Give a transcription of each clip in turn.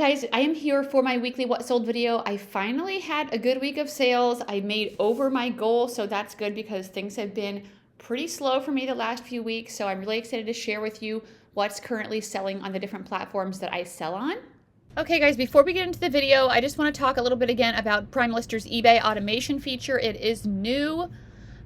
guys, I am here for my weekly What Sold video. I finally had a good week of sales. I made over my goal, so that's good because things have been pretty slow for me the last few weeks. So I'm really excited to share with you what's currently selling on the different platforms that I sell on. Okay guys, before we get into the video, I just want to talk a little bit again about PrimeLister's eBay automation feature. It is new.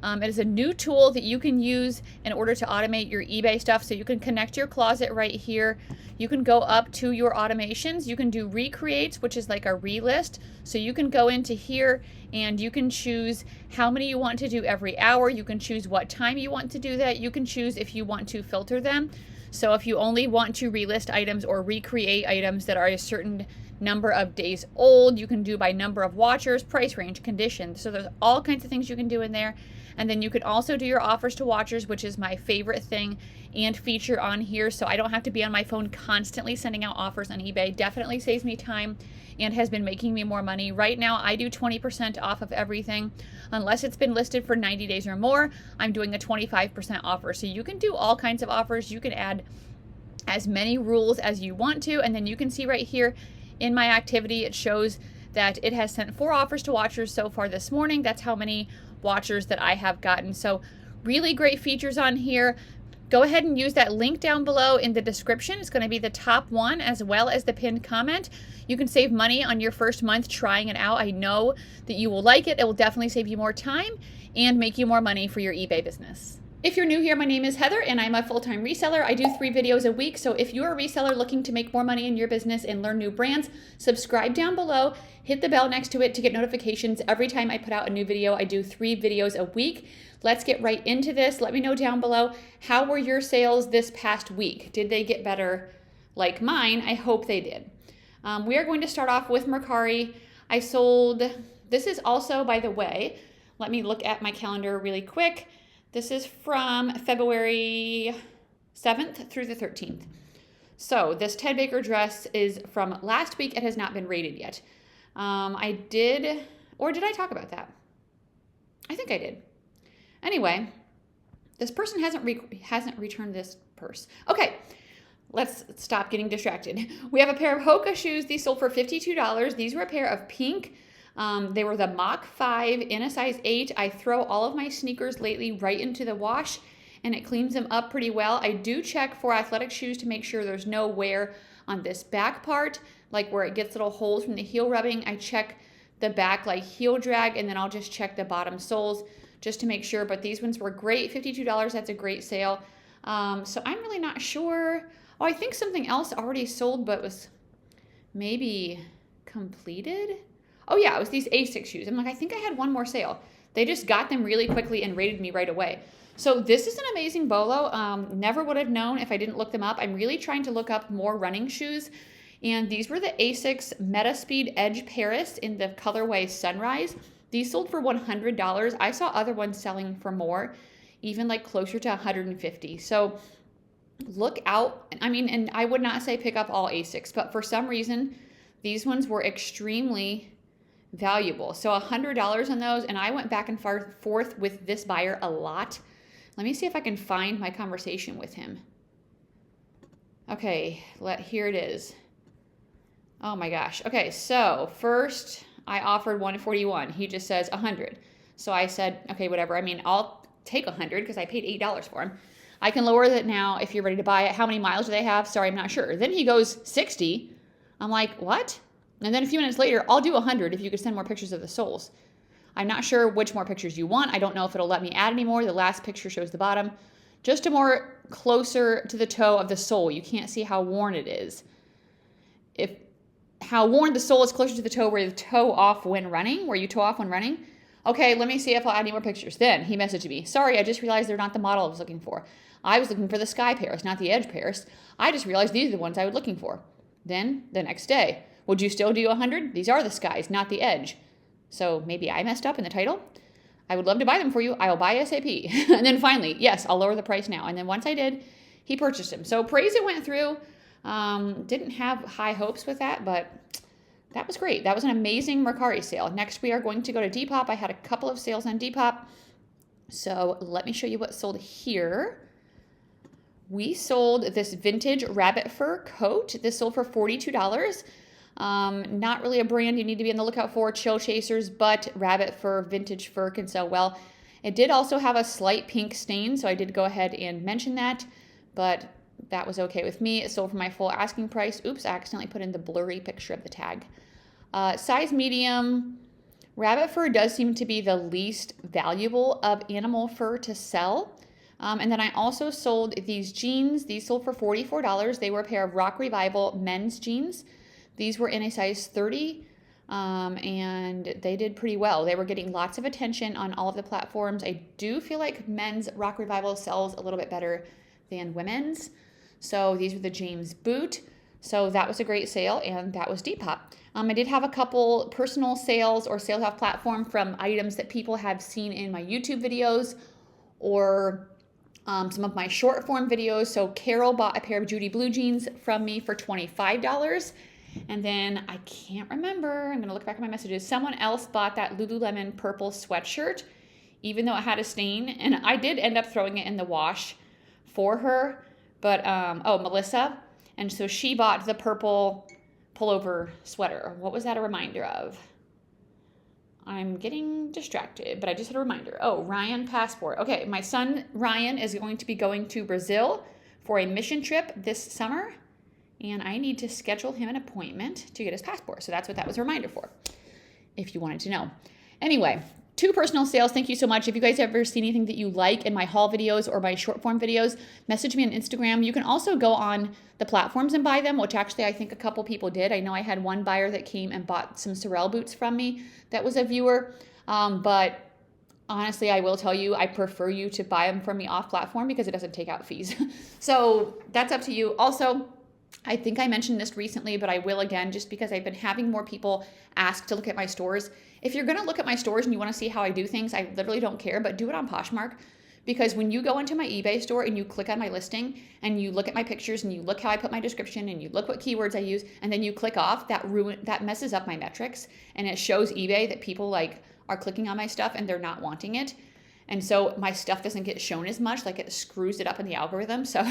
It is a new tool that you can use in order to automate your eBay stuff. So you can connect your closet right here. You can go up to your automations. You can do recreates, which is like a relist. So you can go into here and you can choose how many you want to do every hour. You can choose what time you want to do that. You can choose if you want to filter them. So if you only want to relist items or recreate items that are a certain number of days old, you can do by number of watchers, price range, conditions. So there's all kinds of things you can do in there. And then you can also do your offers to watchers, which is my favorite thing and feature on here. So I don't have to be on my phone constantly sending out offers on eBay. Definitely saves me time and has been making me more money. Right now, I do 20% off of everything. Unless it's been listed for 90 days or more, I'm doing a 25% offer. So you can do all kinds of offers. You can add as many rules as you want to. And then you can see right here in my activity, it shows that it has sent 4 offers to watchers so far this morning. That's how many watchers that I have gotten. So really great features on here. Go ahead and use that link down below in the description. It's going to be the top one as well as the pinned comment. You can save money on your first month trying it out. I know that you will like it. It will definitely save you more time and make you more money for your eBay business. If you're new here, my name is Heather and I'm a full-time reseller. I do 3 videos a week. So if you're a reseller looking to make more money in your business and learn new brands, subscribe down below, hit the bell next to it to get notifications every time I put out a new video. I do 3 videos a week. Let's get right into this. Let me know down below, how were your sales this past week? Did they get better like mine? I hope they did. We are going to start off with Mercari. I sold, this is also, by the way, let me look at my calendar really quick. This is from February 7th through the 13th. So this Ted Baker dress is from last week. It has not been rated yet. I did, or did I talk about that? I think I did. Anyway, this person hasn't returned this purse. Okay, let's stop getting distracted. We have a pair of Hoka shoes. These sold for $52. These were a pair of pink. They were the Mach 5 in a size 8. I throw all of my sneakers lately right into the wash and it cleans them up pretty well. I do check for athletic shoes to make sure there's no wear on this back part, like where it gets little holes from the heel rubbing. I check the back like heel drag and then I'll just check the bottom soles just to make sure. But these ones were great. $52, that's a great sale. So I'm really not sure. Oh, I think something else already sold but was maybe completed. Oh yeah, it was these A6 shoes. I'm like, I think I had one more sale. They just got them really quickly and rated me right away. So this is an amazing bolo. Never would have known if I didn't look them up. I'm really trying to look up more running shoes. And these were the A6 Metaspeed Edge Paris in the colorway Sunrise. These sold for $100. I saw other ones selling for more, even like closer to $150. So look out. I mean, and I would not say pick up all A6, but for some reason, these ones were extremely valuable. So $100 on those, and I went back and forth with this buyer a lot. Let me see if I can find my conversation with him. Okay, here it is. Oh my gosh. Okay, so first I offered $141. He just says $100. So I said, okay, whatever. I mean, I'll take $100 because I paid $8 for him. I can lower that now if you're ready to buy it. How many miles do they have? Sorry, I'm not sure. Then he goes 60. I'm like, what? And then a few minutes later, I'll do 100 if you could send more pictures of the soles. I'm not sure which more pictures you want. I don't know if it'll let me add any more. The last picture shows the bottom. Just a more closer to the toe of the sole. You can't see how worn it is. How worn the sole is closer to the toe where you toe off when running, Okay, let me see if I'll add any more pictures. Then he messaged me, sorry, I just realized they're not the model I was looking for. I was looking for the Sky Paris, not the Edge Paris. I just realized these are the ones I was looking for. Then the next day, would you still do 100? These are the Skies, not the Edge. So maybe I messed up in the title. I would love to buy them for you. I will buy ASAP. And then finally, yes, I'll lower the price now. And then once I did, he purchased them. So praise it went through. Didn't have high hopes with that, but that was great. That was an amazing Mercari sale. Next, we are going to go to Depop. I had a couple of sales on Depop. So let me show you what sold here. We sold this vintage rabbit fur coat. This sold for $42. Not really a brand you need to be on the lookout for, chill chasers, but rabbit fur, vintage fur can sell well. It did also have a slight pink stain, so I did go ahead and mention that, but that was okay with me. It sold for my full asking price. Oops, I accidentally put in the blurry picture of the tag. Size medium. Rabbit fur does seem to be the least valuable of animal fur to sell. And then I also sold these jeans. These sold for $44. They were a pair of Rock Revival men's jeans. These were in a size 30, and they did pretty well. They were getting lots of attention on all of the platforms. I do feel like men's Rock Revival sells a little bit better than women's. So these were the James boot. So that was a great sale, and that was Depop. I did have a couple personal sales or sales off platform from items that people have seen in my YouTube videos or some of my short form videos. So Carol bought a pair of Judy blue jeans from me for $25. And then I can't remember, I'm going to look back at my messages. Someone else bought that Lululemon purple sweatshirt, even though it had a stain. And I did end up throwing it in the wash for her. But, Melissa. And so she bought the purple pullover sweater. What was that a reminder of? I'm getting distracted, but I just had a reminder. Oh, Ryan passport. Okay, my son Ryan is going to be going to Brazil for a mission trip this summer, and I need to schedule him an appointment to get his passport. So that's what that was a reminder for, if you wanted to know. Anyway, 2 personal sales. Thank you so much. If you guys ever see anything that you like in my haul videos or my short form videos, message me on Instagram. You can also go on the platforms and buy them, which actually I think a couple people did. I know I had one buyer that came and bought some Sorel boots from me that was a viewer. But honestly, I will tell you, I prefer you to buy them from me off platform because it doesn't take out fees. So that's up to you. Also, I think I mentioned this recently, but I will again, just because I've been having more people ask to look at my stores. If you're going to look at my stores and you want to see how I do things, I literally don't care, but do it on Poshmark. Because when you go into my eBay store and you click on my listing and you look at my pictures and you look how I put my description and you look what keywords I use and then you click off, that messes up my metrics, and it shows eBay that people are clicking on my stuff and they're not wanting it. And so my stuff doesn't get shown as much, it screws it up in the algorithm. So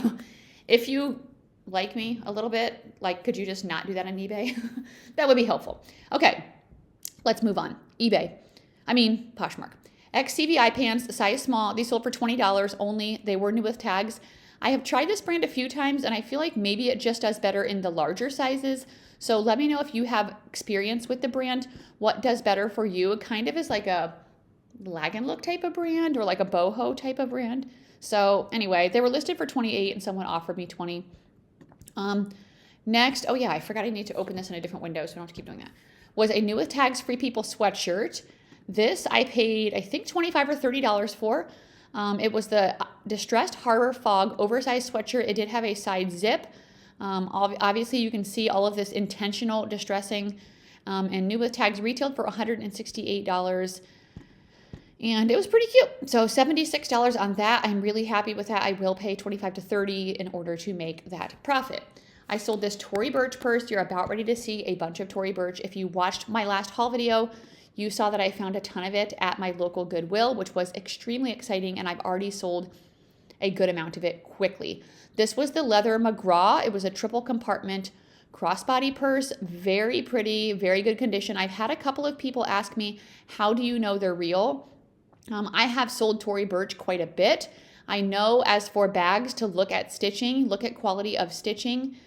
if you like me a little bit, could you just not do that on eBay? That would be helpful. Okay, let's move on. Poshmark. XCVI pants, size small. These sold for $20 only. They were new with tags. I have tried this brand a few times, and I feel like maybe it just does better in the larger sizes. So let me know if you have experience with the brand. What does better for you? It kind of is like a lag and look type of brand or like a boho type of brand. So anyway, they were listed for $28 and someone offered me $20. Next, oh yeah, I forgot I need to open this in a different window, so I don't have to keep doing that. Was a new with tags Free People sweatshirt. This I paid, I think, $25 or $30 for. It was the Distressed Harbor Fog oversized sweatshirt. It did have a side zip. Obviously, you can see all of this intentional distressing. And new with tags retailed for $168. And it was pretty cute. So $76 on that. I'm really happy with that. I will pay $25 to $30 in order to make that profit. I sold this Tory Burch purse. You're about ready to see a bunch of Tory Burch. If you watched my last haul video, you saw that I found a ton of it at my local Goodwill, which was extremely exciting, and I've already sold a good amount of it quickly. This was the leather McGraw. It was a triple compartment crossbody purse. Very pretty, very good condition. I've had a couple of people ask me, how do you know they're real? I have sold Tory Burch quite a bit. I know as for bags to look at stitching, look at quality of stitching,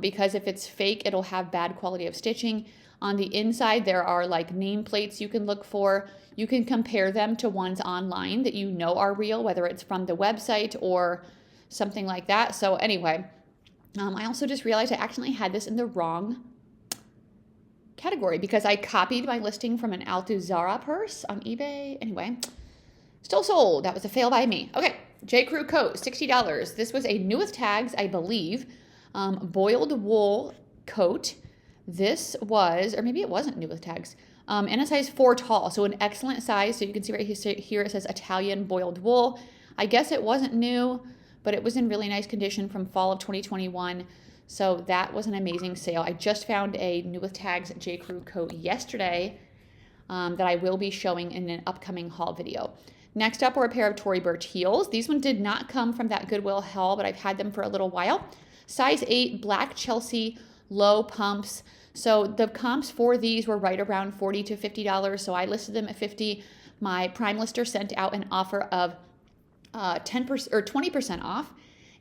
because if it's fake, it'll have bad quality of stitching. On the inside, there are nameplates you can look for. You can compare them to ones online that you know are real, whether it's from the website or something like that. So anyway, I also just realized I accidentally had this in the wrong category because I copied my listing from an Altuzara purse on eBay. Anyway, still sold. That was a fail by me. Okay, J. Crew coat, $60. This was a new with tags, I believe, boiled wool coat. This was, or maybe it wasn't new with tags, in a size 4 tall, so an excellent size. So you can see right here it says Italian boiled wool. I guess it wasn't new, but it was in really nice condition from fall of 2021. So that was an amazing sale. I just found a new with tags J. Crew coat yesterday that I will be showing in an upcoming haul video. Next up were a pair of Tory Burch heels. These ones did not come from that Goodwill haul, but I've had them for a little while. Size 8, black Chelsea, low pumps. So the comps for these were right around $40 to $50. So I listed them at $50. My PrimeLister sent out an offer of 10% or 20% off,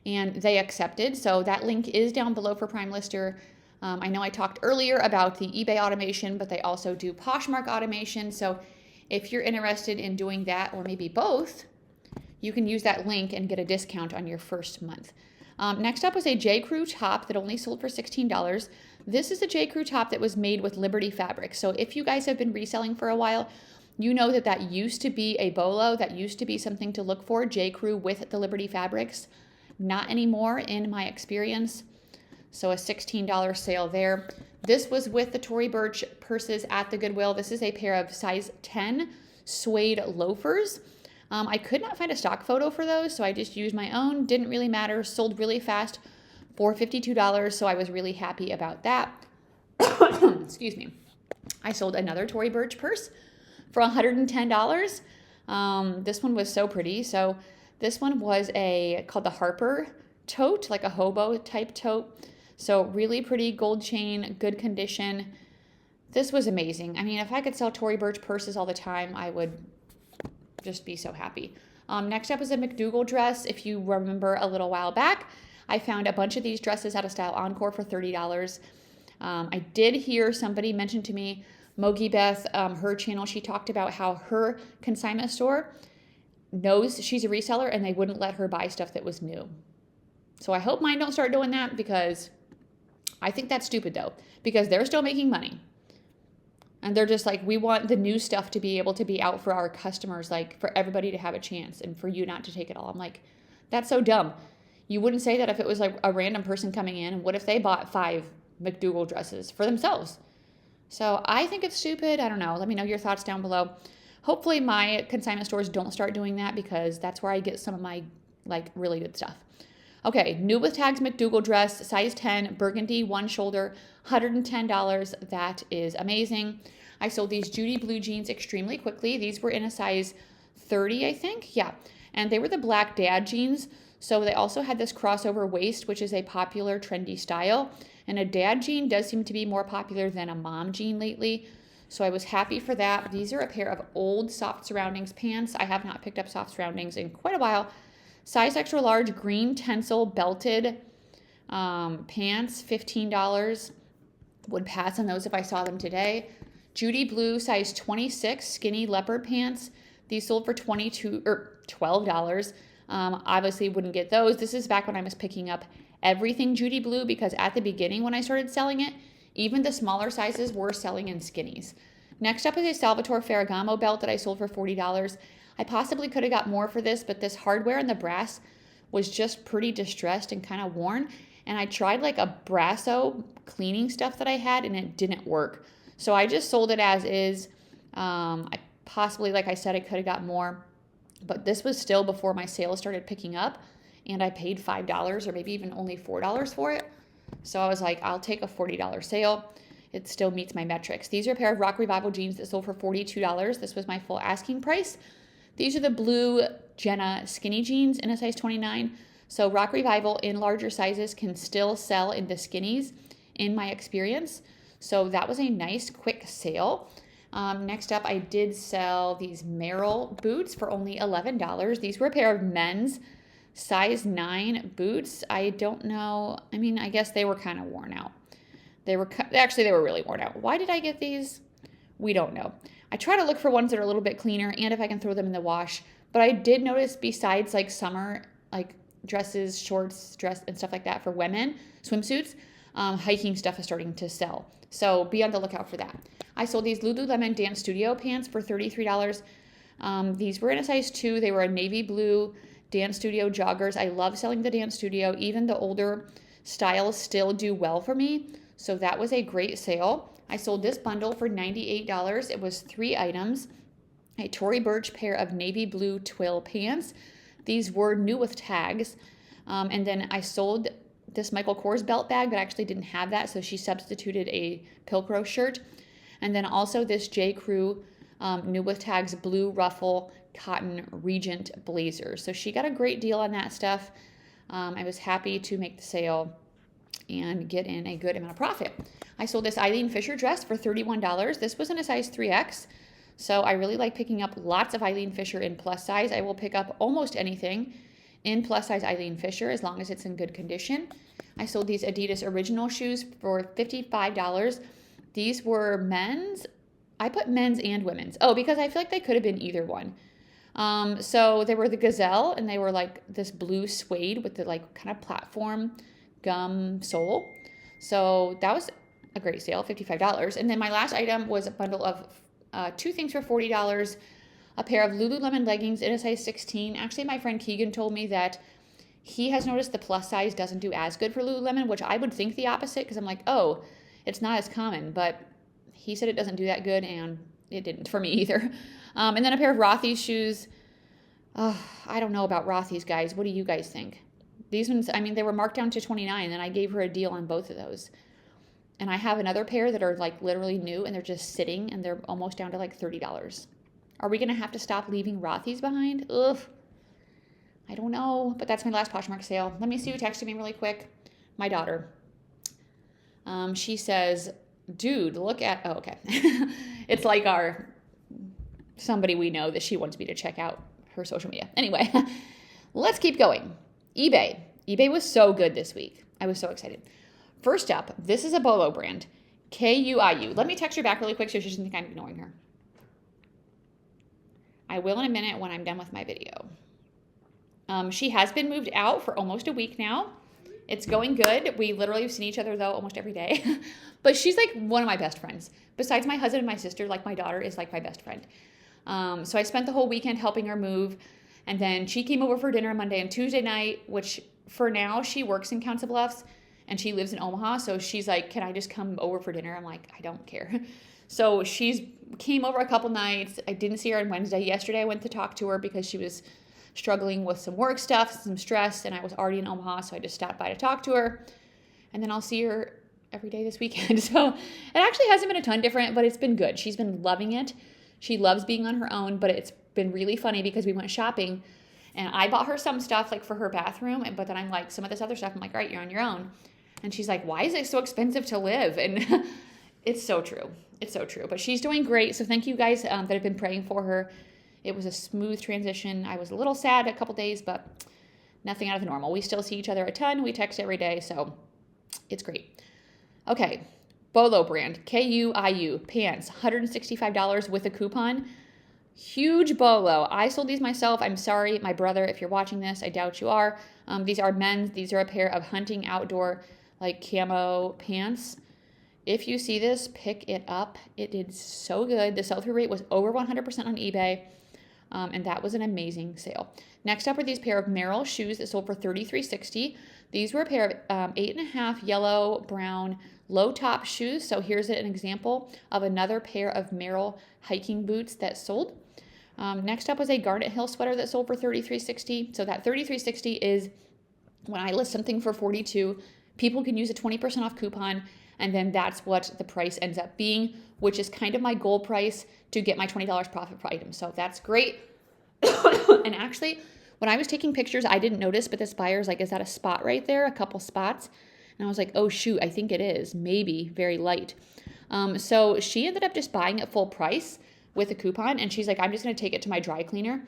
and they accepted. So that link is down below for PrimeLister. I know I talked earlier about the eBay automation, but they also do Poshmark automation. So if you're interested in doing that, or maybe both, you can use that link and get a discount on your first month. Next up was a J. Crew top that only sold for $16. This is a J. Crew top that was made with Liberty fabric. So if you guys have been reselling for a while, you know that that used to be a BOLO. That used to be something to look for, J. Crew with the Liberty fabrics. Not anymore in my experience. So a $16 sale there. This was with the Tory Burch purses at the Goodwill. This is a pair of size 10 suede loafers. I could not find a stock photo for those, so I just used my own. Didn't really matter. Sold really fast for $52, so I was really happy about that. Excuse me. I sold another Tory Burch purse for $110. This one was so pretty. So this one was called the Harper tote, like a hobo type tote. So really pretty, gold chain, good condition. This was amazing. I mean, if I could sell Tory Burch purses all the time, I would just be so happy. Next up is a McDougal dress. If you remember a little while back, I found a bunch of these dresses at a Style Encore for $30. I did hear somebody mention to me, Mogi Beth, her channel, she talked about how her consignment store knows she's a reseller and they wouldn't let her buy stuff that was new. So I hope mine don't start doing that, because I think that's stupid though, because they're still making money. And they're just like, we want the new stuff to be able to be out for our customers, like for everybody to have a chance and for you not to take it all. I'm like, that's so dumb. You wouldn't say that if it was like a random person coming in. And what if they bought 5 McDougal dresses for themselves? So I think it's stupid. I don't know. Let me know your thoughts down below. Hopefully my consignment stores don't start doing that, because that's where I get some of my like really good stuff. Okay, new with tags McDougal dress, size 10, burgundy, one shoulder, $110. That is amazing. I sold these Judy blue jeans extremely quickly. These were in a size 30, I think. Yeah, and they were the black dad jeans. So they also had this crossover waist, which is a popular trendy style. And a dad jean does seem to be more popular than a mom jean lately. So I was happy for that. These are a pair of old soft surroundings pants. I have not picked up soft surroundings in quite a while. Size extra large, green tencel belted pants, $15. Would pass on those if I saw them today. Judy blue, size 26, skinny leopard pants. These sold for $12. Obviously wouldn't get those. This is back when I was picking up everything Judy blue, because at the beginning when I started selling it, even the smaller sizes were selling in skinnies. Next up is a Salvatore Ferragamo belt that I sold for $40. I possibly could have got more for this, but this hardware and the brass was just pretty distressed and kind of worn. And I tried like a Brasso cleaning stuff that I had, and it didn't work. So I just sold it as is. I possibly, like I said, I could have got more, but this was still before my sales started picking up, and I paid $5 or maybe even only $4 for it. So I was like, I'll take a $40 sale. It still meets my metrics. These are a pair of Rock Revival jeans that sold for $42. This was my full asking price. These are the blue Jenna skinny jeans in a size 29. So Rock Revival in larger sizes can still sell in the skinnies in my experience. So that was a nice quick sale. Next up, I did sell these Merrell boots for only $11. These were a pair of men's size 9 boots. I don't know. I mean, I guess they were kind of worn out. They were really worn out. Why did I get these? We don't know. I try to look for ones that are a little bit cleaner and if I can throw them in the wash. But I did notice, besides like summer, like dresses, shorts, dress and stuff like that for women, swimsuits, hiking stuff is starting to sell. So be on the lookout for that. I sold these Lululemon Dance Studio pants for $33. These were in a size 2. They were a navy blue Dance Studio joggers. I love selling the Dance Studio. Even the older styles still do well for me. So that was a great sale. I sold this bundle for $98. It was 3 items. A Tory Burch pair of navy blue twill pants. These were new with tags. And then I sold this Michael Kors belt bag, but I actually didn't have that, so she substituted a Pilcro shirt. And then also this J. Crew new with tags blue ruffle cotton Regent blazer. So she got a great deal on that stuff. I was happy to make the sale and get in a good amount of profit. I sold this Eileen Fisher dress for $31. This was in a size 3X. So I really like picking up lots of Eileen Fisher in plus size. I will pick up almost anything in plus size Eileen Fisher as long as it's in good condition. I sold these Adidas Original shoes for $55. These were men's. I put men's and women's. Oh, because I feel like they could have been either one. So they were the Gazelle, and they were like this blue suede with the like kind of platform gum sole. So that was a great sale, $55. And then my last item was a bundle of two things for $40. A pair of Lululemon leggings in a size 16. Actually, my friend Keegan told me that he has noticed the plus size doesn't do as good for Lululemon, which I would think the opposite because I'm like, oh, it's not as common. But he said it doesn't do that good, and it didn't for me either. And then a pair of Rothy's shoes. I don't know about Rothy's, guys. What do you guys think? These ones, I mean, they were marked down to $29, and I gave her a deal on both of those. And I have another pair that are like literally new, and they're just sitting, and they're almost down to like $30. Are we going to have to stop leaving Rothy's behind? Ugh. I don't know, but that's my last Poshmark sale. Let me see who texted me really quick. My daughter. She says, dude, look at, oh, okay. It's like somebody we know that she wants me to check out her social media. Anyway, let's keep going. eBay. eBay was so good this week. I was so excited. First up, this is a BOLO brand. KUIU. Let me text her back really quick so she doesn't think I'm ignoring her. I will in a minute when I'm done with my video. She has been moved out for almost a week now. It's going good. We literally have seen each other, though, almost every day. But she's like one of my best friends. Besides my husband and my sister, like my daughter is like my best friend. So I spent the whole weekend helping her move. And then she came over for dinner Monday and Tuesday night, which for now she works in Council Bluffs and she lives in Omaha. So she's like, can I just come over for dinner? I'm like, I don't care. So she's came over a couple nights. I didn't see her on Wednesday. Yesterday I went to talk to her because she was struggling with some work stuff, some stress, and I was already in Omaha, so I just stopped by to talk to her. And then I'll see her every day this weekend. So it actually hasn't been a ton different, but it's been good. She's been loving it. She loves being on her own, but it's been really funny because we went shopping and I bought her some stuff like for her bathroom, but then I'm like, some of this other stuff, I'm like, all right, you're on your own. And she's like, why is it so expensive to live? And it's so true. It's so true. But she's doing great. So thank you guys that have been praying for her. It was a smooth transition. I was a little sad a couple days, but nothing out of the normal. We still see each other a ton. We text every day, so it's great. Okay, BOLO brand, KUIU, pants, $165 with a coupon. Huge BOLO. I sold these myself. I'm sorry, my brother, if you're watching this, I doubt you are. These are men's. These are a pair of hunting outdoor like camo pants. If you see this, pick it up. It did so good. The sell-through rate was over 100% on eBay. And that was an amazing sale. Next up are these pair of Merrell shoes that sold for $33.60. These were a pair of 8.5 yellow, brown, low-top shoes. So here's an example of another pair of Merrell hiking boots that sold. Next up was a Garnet Hill sweater that sold for $33.60. So that $33.60 is when I list something for $42, people can use a 20% off coupon, and then that's what the price ends up being, which is kind of my goal price to get my $20 profit per item. So that's great. And actually, when I was taking pictures, I didn't notice, but this buyer's like, is that a spot right there? A couple spots. And I was like, oh shoot, I think it is. Maybe very light. So she ended up just buying it full price with a coupon. And she's like, I'm just going to take it to my dry cleaner.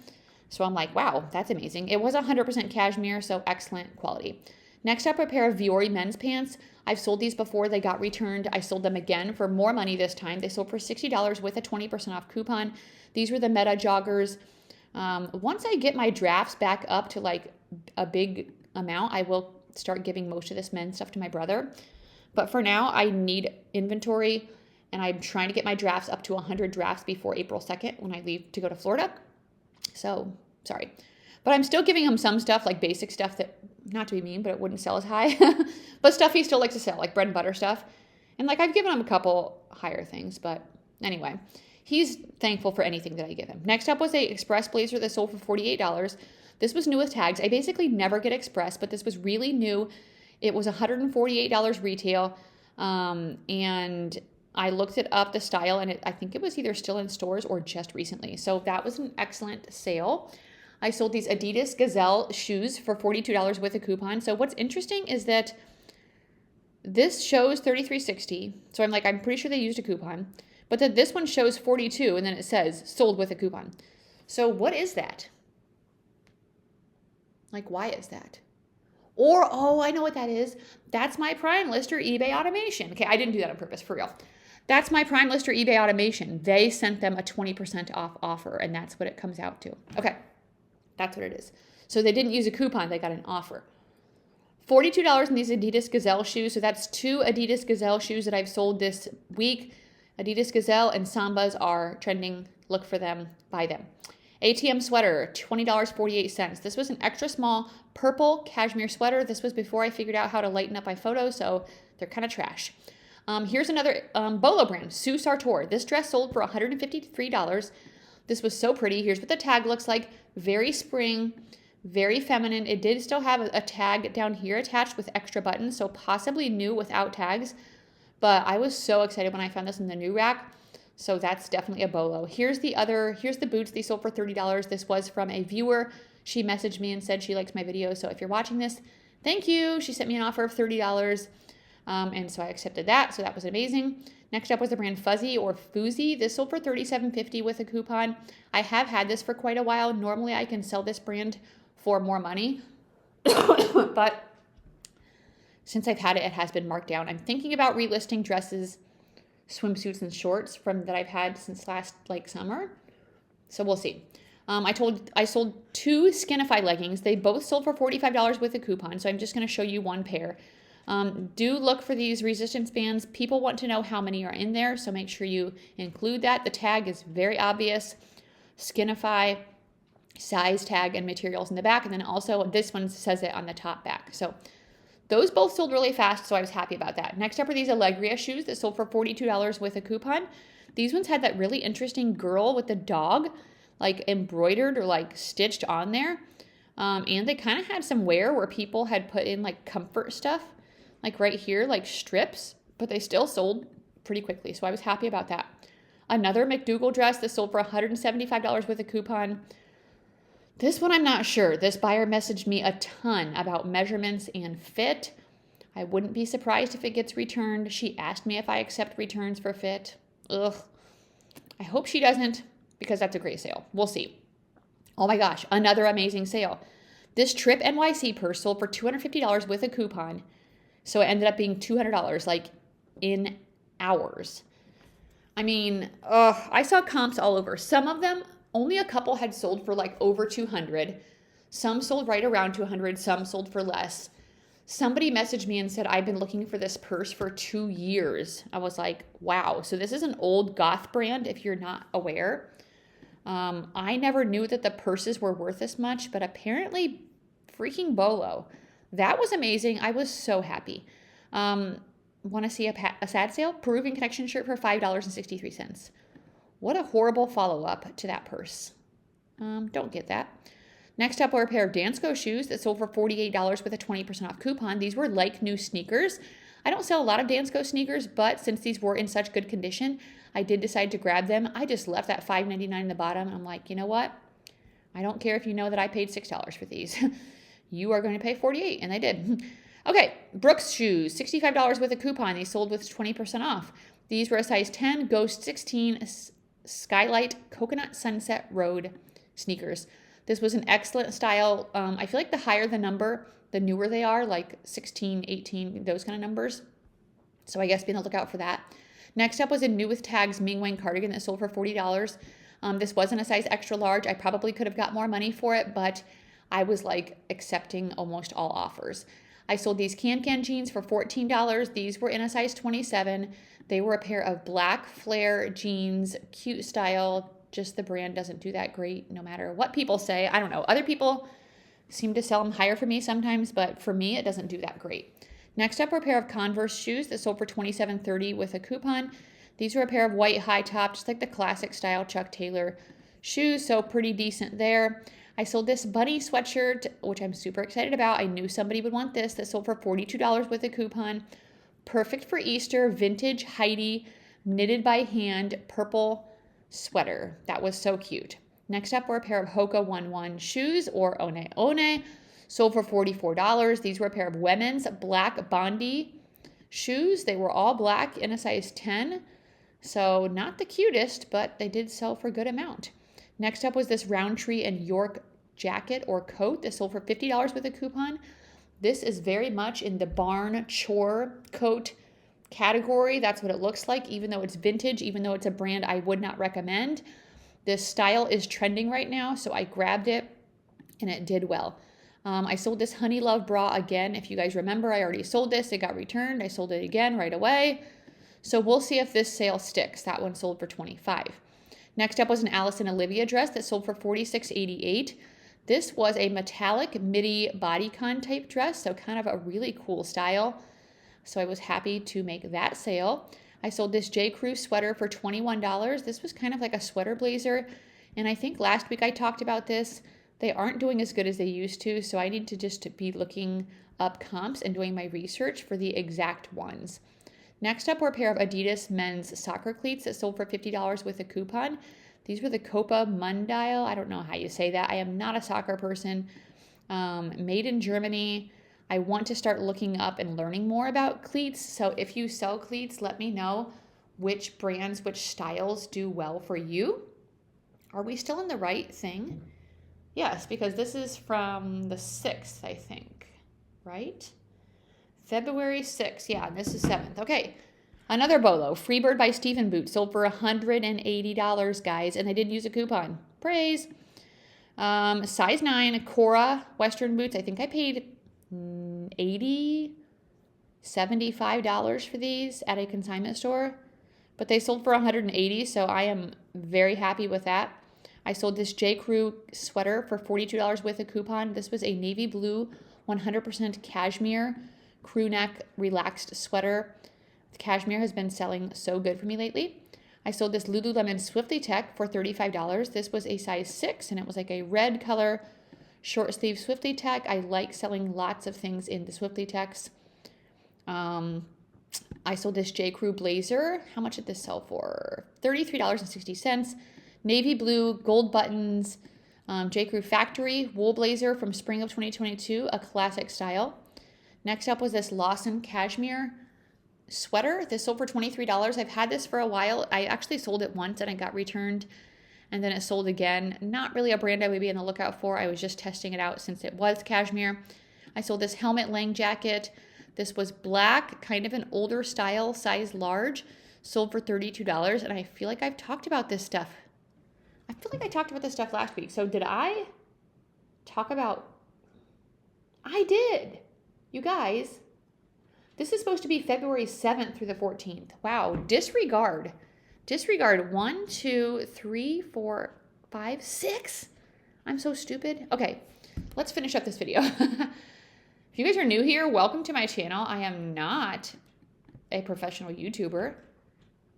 So I'm like, wow, that's amazing. It was 100% cashmere, so excellent quality. Next up, a pair of Viore men's pants. I've sold these before. They got returned. I sold them again for more money this time. They sold for $60 with a 20% off coupon. These were the Meta joggers. Once I get my drafts back up to like a big amount, I will start giving most of this men's stuff to my brother. But for now, I need inventory, and I'm trying to get my drafts up to 100 drafts before April 2nd when I leave to go to Florida. So, sorry. But I'm still giving him some stuff, like basic stuff that, not to be mean, but it wouldn't sell as high. But stuff he still likes to sell, like bread and butter stuff. And like I've given him a couple higher things, but anyway, he's thankful for anything that I give him. Next up was a Express blazer that sold for $48. This was new with tags. I basically never get Express, but this was really new. It was $148 retail. And I looked it up, the style, and I think it was either still in stores or just recently. So that was an excellent sale. I sold these Adidas Gazelle shoes for $42 with a coupon. So what's interesting is that This shows $33.60. So I'm like, I'm pretty sure they used a coupon. But then this one shows $42 and then it says sold with a coupon. So what is that? Like, why is that? Or, oh, I know what that is. That's my PrimeLister eBay automation. Okay, I didn't do that on purpose, for real. That's my PrimeLister eBay automation. They sent them a 20% off offer, and that's what it comes out to. Okay, that's what it is. So they didn't use a coupon, they got an offer. $42 in these Adidas Gazelle shoes. So that's 2 Adidas Gazelle shoes that I've sold this week. Adidas Gazelle and Sambas are trending. Look for them, buy them. ATM sweater, $20.48. This was an extra small purple cashmere sweater. This was before I figured out how to lighten up my photos, so they're kind of trash. Here's another BOLO brand, Sue Sartor. This dress sold for $153. This was so pretty. Here's what the tag looks like. Very spring, very feminine. It did still have a tag down here attached with extra buttons, so possibly new without tags. But I was so excited when I found this in the new rack. So that's definitely a BOLO. Here's the boots. They sold for $30. This was from a viewer. She messaged me and said she likes my videos. So if you're watching this, thank you. She sent me an offer of $30. And so I accepted that. So that was amazing. Next up was the brand Fuzzy or Foozy. This sold for $37.50 with a coupon. I have had this for quite a while. Normally I can sell this brand for more money. But since I've had it, it has been marked down. I'm thinking about relisting dresses, swimsuits, and shorts that I've had since last summer. So we'll see. I sold 2 Skinify leggings. They both sold for $45 with a coupon. So I'm just going to show you one pair. Do look for these resistance bands. People want to know how many are in there, so make sure you include that. The tag is very obvious. Skinify, size tag, and materials in the back. And then also this one says it on the top back. So those both sold really fast, so I was happy about that. Next up are these Allegria shoes that sold for $42 with a coupon. These ones had that really interesting girl with the dog, embroidered or stitched on there. And they kind of had some wear where people had put in comfort stuff, right here, strips, but they still sold pretty quickly, so I was happy about that. Another McDougal dress that sold for $175 with a coupon. This one I'm not sure. This buyer messaged me a ton about measurements and fit. I wouldn't be surprised if it gets returned. She asked me if I accept returns for fit. Ugh. I hope she doesn't, because that's a great sale. We'll see. Oh my gosh, another amazing sale. This Trip NYC purse sold for $250 with a coupon. So it ended up being $200 in hours. I mean, I saw comps all over. Some of them, only a couple had sold for over 200. Some sold right around 200. Some sold for less. Somebody messaged me and said, I've been looking for this purse for 2 years. I was like, wow. So this is an old goth brand if you're not aware. I never knew that the purses were worth this much, but apparently freaking BOLO. That was amazing. I was so happy. Want to see a sad sale? Peruvian Connection shirt for $5.63. What a horrible follow-up to that purse. Don't get that. Next up were a pair of Dansko shoes that sold for $48 with a 20% off coupon. These were new sneakers. I don't sell a lot of Dansko sneakers, but since these were in such good condition, I did decide to grab them. I just left that $5.99 in the bottom. I'm like, you know what? I don't care if you know that I paid $6 for these. You are going to pay $48, and I did. Okay, Brooks shoes, $65 with a coupon. These sold with 20% off. These were a size 10, Ghost 16, Skylight Coconut Sunset Road sneakers. This was an excellent style. I feel like the higher the number, the newer they are, 16, 18, those kind of numbers. So I guess be on the lookout for that. Next up was a new with tags Ming Wang cardigan that sold for $40. This wasn't a size extra large. I probably could have got more money for it, but I was accepting almost all offers. I sold these Can jeans for $14. These were in a size 27. They were a pair of black flare jeans, cute style. Just the brand doesn't do that great no matter what people say. I don't know. Other people seem to sell them higher for me sometimes, but for me, it doesn't do that great. Next up were a pair of Converse shoes that sold for $27.30 with a coupon. These were a pair of white high top, just the classic style Chuck Taylor shoes, so pretty decent there. I sold this bunny sweatshirt, which I'm super excited about. I knew somebody would want this. That sold for $42 with a coupon. Perfect for Easter, vintage Heidi, knitted by hand, purple sweater. That was so cute. Next up were a pair of Hoka 11 shoes, or One One, sold for $44. These were a pair of women's black Bondi Shoes, they were all black in a size 10. So not the cutest, but they did sell for a good amount. Next up was this Roundtree and York jacket or coat. This sold for $50 with a coupon. This is very much in the barn chore coat category. That's what it looks like, even though it's vintage, even though it's a brand I would not recommend. This style is trending right now, so I grabbed it and it did well. I sold this Honey Love bra again. If you guys remember, I already sold this. It got returned. I sold it again right away. So we'll see if this sale sticks. That one sold for $25. Next up was an Alice and Olivia dress that sold for $46.88. This was a metallic midi bodycon type dress, so kind of a really cool style. So I was happy to make that sale. I sold this J. Crew sweater for $21. This was kind of like a sweater blazer. And I think last week I talked about this. They aren't doing as good as they used to, so I need to just be looking up comps and doing my research for the exact ones. Next up were a pair of Adidas men's soccer cleats that sold for $50 with a coupon. These were the Copa Mundial. I don't know how you say that. I am not a soccer person. Made in Germany. I want to start looking up and learning more about cleats. So if you sell cleats, let me know which brands, which styles do well for you. Are we still in the right thing? Yes, because this is from the 6th, I think, right? February 6th. Yeah, and this is 7th. Okay. Another BOLO, Freebird by Stephen Boots, sold for $180, guys, and they didn't use a coupon. Praise. Size 9, Cora Western boots. I think I paid $80, $75 for these at a consignment store, but they sold for $180, so I am very happy with that. I sold this J. Crew sweater for $42 with a coupon. This was a navy blue 100% cashmere crew neck relaxed sweater. The cashmere has been selling so good for me lately. I sold this Lululemon Swiftly Tech for $35. This was a size 6, and it was like a red color short sleeve Swiftly Tech. I like selling lots of things in the Swiftly Techs. I sold this J. Crew blazer. How much did this sell for? $33.60. Navy blue, gold buttons, J. Crew Factory wool blazer from spring of 2022, a classic style. Next up was this Lawson cashmere sweater. This sold for $23. I've had this for a while. I actually sold it once and it got returned, and then it sold again. Not really a brand I would be on the lookout for. I was just testing it out since it was cashmere. I sold this Helmet Lang jacket. This was black, kind of an older style, size large, sold for $32. And I feel like I've talked about this stuff. I feel like I talked about this stuff last week. So did I talk about? I did. You guys, this is supposed to be February 7th through the 14th. Wow, disregard. Disregard 1, 2, 3, 4, 5, 6. I'm so stupid. Okay, let's finish up this video. If you guys are new here, welcome to my channel. I am not a professional YouTuber.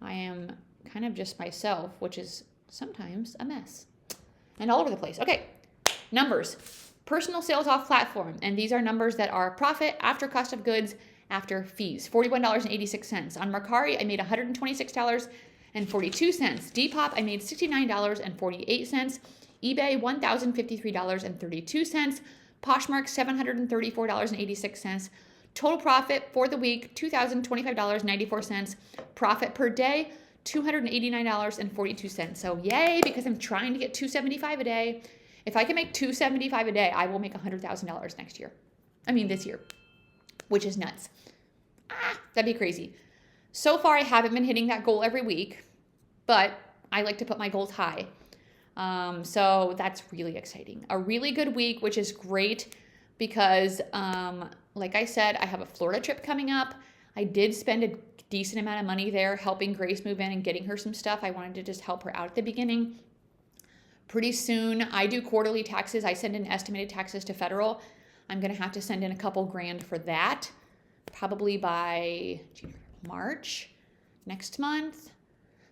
I am kind of just myself, which is sometimes a mess and all over the place. Okay, numbers. Personal sales off platform, and these are numbers that are profit after cost of goods, after fees. $41.86. On Mercari, I made $126.42. Depop, I made $69.48. eBay, $1,053.32. Poshmark, $734.86. Total profit for the week, $2,025.94. Profit per day, $289.42. So yay, because I'm trying to get $275 a day. If I can make $275 a day, I will make $100,000 next year. I mean, this year, which is nuts. That'd be crazy. So far, I haven't been hitting that goal every week, but I like to put my goals high. So that's really exciting. A really good week, which is great because, like I said, I have a Florida trip coming up. I did spend a decent amount of money there helping Grace move in and getting her some stuff. I wanted to just help her out at the beginning. Pretty soon, I do quarterly taxes. I send in estimated taxes to federal. I'm going to have to send in a couple grand for that, probably by March next month.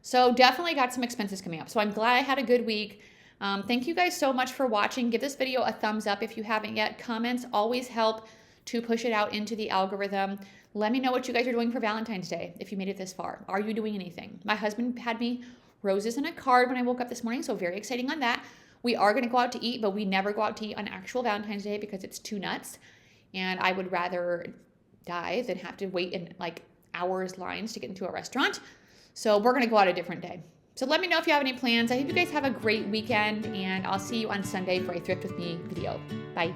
So definitely got some expenses coming up. So I'm glad I had a good week. Thank you guys so much for watching. Give this video a thumbs up if you haven't yet. Comments always help to push it out into the algorithm. Let me know what you guys are doing for Valentine's Day if you made it this far. Are you doing anything? My husband had me roses and a card when I woke up this morning, so very exciting on that. We are going to go out to eat, but we never go out to eat on actual Valentine's Day because it's too nuts, and I would rather die than have to wait and like hours lines to get into a restaurant. So we're going to go out a different day. So let me know if you have any plans. I hope you guys have a great weekend, and I'll see you on Sunday for a Thrift With Me video. Bye.